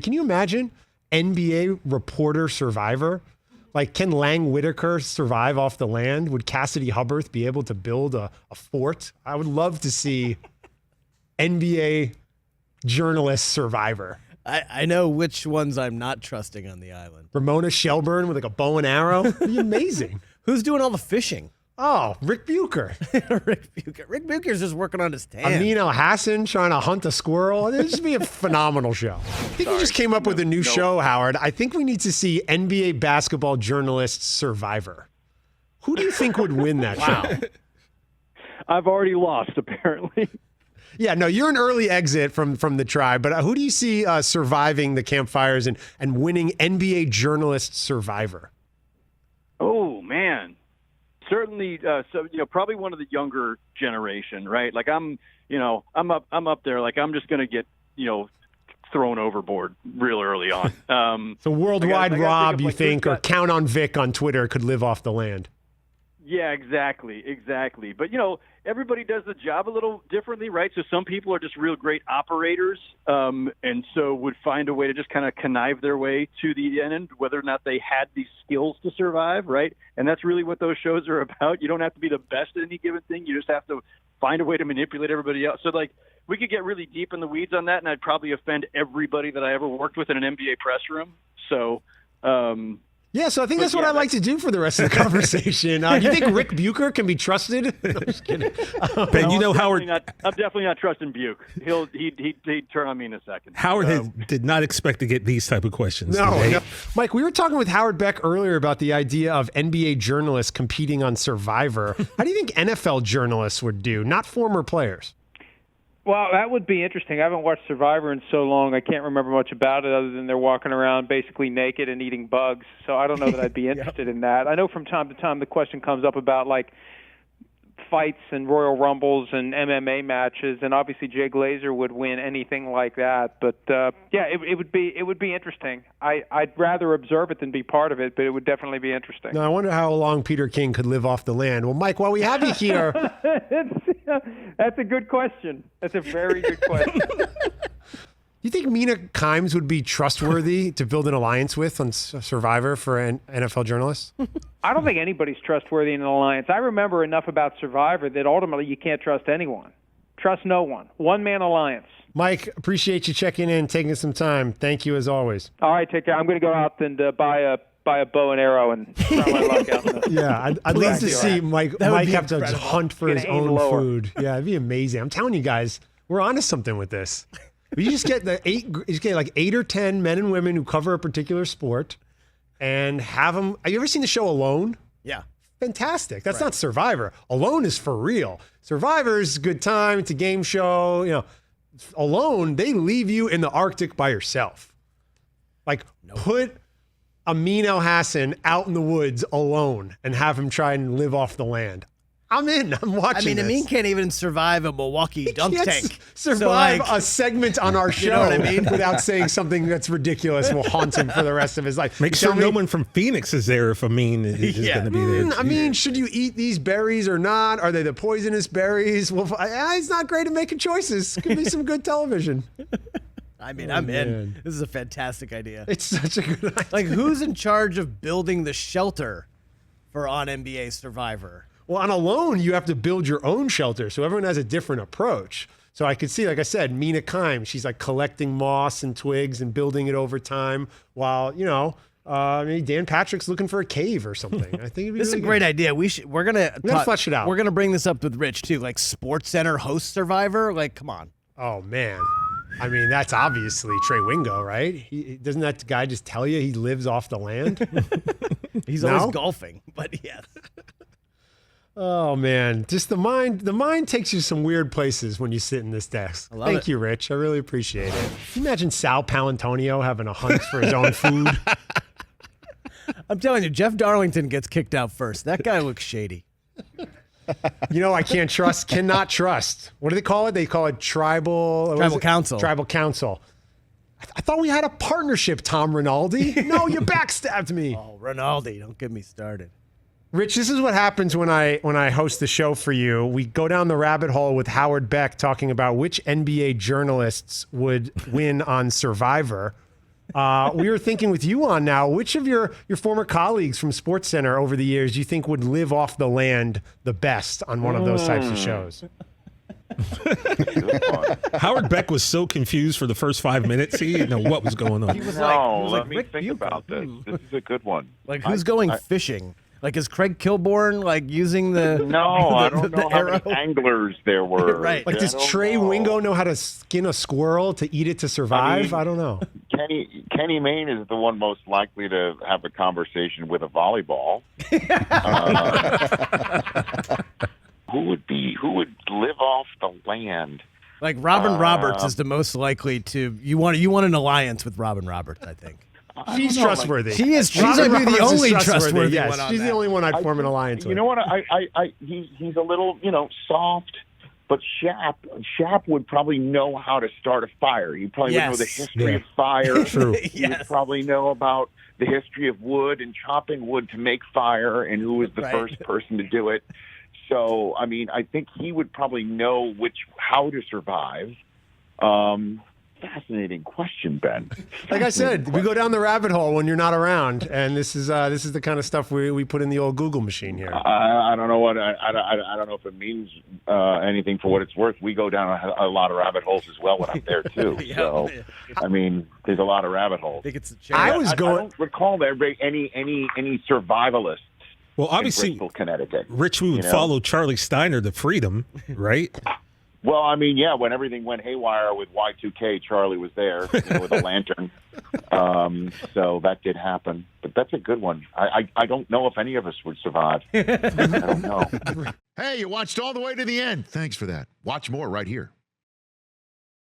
Can you imagine NBA reporter Survivor? Like, can Lang Whitaker survive off the land? Would Cassidy Hubbarth be able to build a fort? I would love to see NBA journalist Survivor. I know which ones I'm not trusting on the island. Ramona Shelburne with like a bow and arrow. It'd be amazing. Who's doing all the fishing? Oh, Rick Bucher. Rick Bucher's just working on his tan. Amin Al-Hassan trying to hunt a squirrel. It'd just be a phenomenal show. I think we just came up with a new show, Howard. I think we need to see NBA basketball journalist Survivor. Who do you think would win that show? I've already lost, apparently. Yeah, no, you're an early exit from the tribe, but who do you see surviving the campfires and winning NBA journalist Survivor? Oh, man. Certainly, probably one of the younger generation, right? Like I'm up there. Like I'm just going to get, thrown overboard real early on. So worldwide Rob, you think, or Count on Vic on Twitter could live off the land? Yeah, exactly. But, everybody does the job a little differently, right? So some people are just real great operators and so would find a way to just kind of connive their way to the end, whether or not they had these skills to survive, right? And that's really what those shows are about. You don't have to be the best at any given thing. You just have to find a way to manipulate everybody else. So, we could get really deep in the weeds on that, and I'd probably offend everybody that I ever worked with in an NBA press room. So, yeah, so I think that's what I'd like to do for the rest of the conversation. You think Rick Bucher can be trusted? I'm just kidding. Ben, Howard. I'm definitely not trusting Buke. He'd turn on me in a second. Howard did not expect to get these type of questions. No. Mike, we were talking with Howard Beck earlier about the idea of NBA journalists competing on Survivor. How do you think NFL journalists would do? Not former players. Well, that would be interesting. I haven't watched Survivor in so long. I can't remember much about it other than they're walking around basically naked and eating bugs. So I don't know that I'd be interested in that. I know from time to time the question comes up about fights and Royal Rumbles and MMA matches, and obviously Jay Glazer would win anything like that. But it would be interesting. I'd rather observe it than be part of it, but it would definitely be interesting. Now I wonder how long Peter King could live off the land. Well, Mike, while we have you here, that's a good question. That's a very good question. You think Mina Kimes would be trustworthy to build an alliance with on Survivor for an NFL journalist? I don't think anybody's trustworthy in an alliance. I remember enough about Survivor that ultimately you can't trust anyone. Trust no one. One-man alliance. Mike, appreciate you checking in, taking some time. Thank you as always. All right, take care. I'm going to go out and buy a bow and arrow and try my luck out. Yeah, I'd love to see Mike have to hunt for his own food. Yeah, it'd be amazing. I'm telling you guys, we're onto something with this. You just get like 8 or 10 men and women who cover a particular sport and have them. Have you ever seen the show Alone? Yeah. Fantastic. That's not Survivor. Alone is for real. Survivor is a good time. It's a game show. Alone, they leave you in the Arctic by yourself. Put Amin Al-Hassan out in the woods alone and have him try and live off the land. I'm in. I'm watching this. Amin can't even survive a Milwaukee dunk tank. Survive a segment on our show you know what I mean? without saying something that's ridiculous will haunt him for the rest of his life. Make sure no one from Phoenix is there if Amin is going to be there. Should you eat these berries or not? Are they the poisonous berries? Well, it's not great at making choices. Could be some good television. I'm in. This is a fantastic idea. It's such a good idea. Who's in charge of building the shelter for on NBA Survivor? Well, on Alone, you have to build your own shelter, so everyone has a different approach. So I could see, like I said, Mina Kimes, she's collecting moss and twigs and building it over time while, Dan Patrick's looking for a cave or something. I think it'd be this is really a great good. idea. We're gonna flesh it out. We're gonna bring this up with Rich too, SportsCenter host Survivor. Come on. Oh man, that's obviously Trey Wingo, right? Doesn't that guy just tell you he lives off the land? He's always golfing, but yes. Oh man, just the mind takes you some weird places when you sit in this desk. Thank you, Rich. I really appreciate it. Can you imagine Sal Palantonio having a hunt for his own food? I'm telling you, Jeff Darlington gets kicked out first. That guy looks shady. I cannot trust. What do they call it? They call it tribal council. Tribal council. I thought we had a partnership, Tom Rinaldi. No, you backstabbed me. Oh, Rinaldi, don't get me started. Rich, this is what happens when I host the show for you. We go down the rabbit hole with Howard Beck talking about which NBA journalists would win on Survivor. We were thinking with you on now, which of your former colleagues from SportsCenter over the years do you think would live off the land the best on one of those types of shows? Howard Beck was so confused for the first 5 minutes. He didn't know what was going on. Let me think about this. This is a good one. Like, who's going fishing? Like, is Craig Kilborn, like, using the I don't know how many anglers there were. Right. Like, does Trey Wingo know how to skin a squirrel to eat it to survive? I don't know. Kenny Mayne is the one most likely to have a conversation with a volleyball. Who would live off the land? Like, Robin Roberts is the most likely to. You want an alliance with Robin Roberts, I think. She's trustworthy. She is. She's Robin going to be the Roberts is only trustworthy yes, one on she's that. the only one I'd form an alliance with. You know what? He's a little, soft, but Shap would probably know how to start a fire. He probably would know the history of fire. True. He would probably know about the history of wood and chopping wood to make fire and who was the first person to do it. So, I mean, I think he would probably know how to survive. Fascinating question, Ben. Like I said, we go down the rabbit hole when you're not around, and this is the kind of stuff we put in the old Google machine here. I don't know what I don't know if it means anything for what it's worth. We go down a lot of rabbit holes as well when I'm there too. So, I mean, there's a lot of rabbit holes. I think it's I don't recall there being any survivalists. Well, obviously, in Bristol, Connecticut. Rich, we would follow Charlie Steiner to freedom, right? Well, I mean, yeah, when everything went haywire with Y2K, Charlie was there with a lantern. So that did happen. But that's a good one. I don't know if any of us would survive. I don't know. Hey, you watched all the way to the end. Thanks for that. Watch more right here.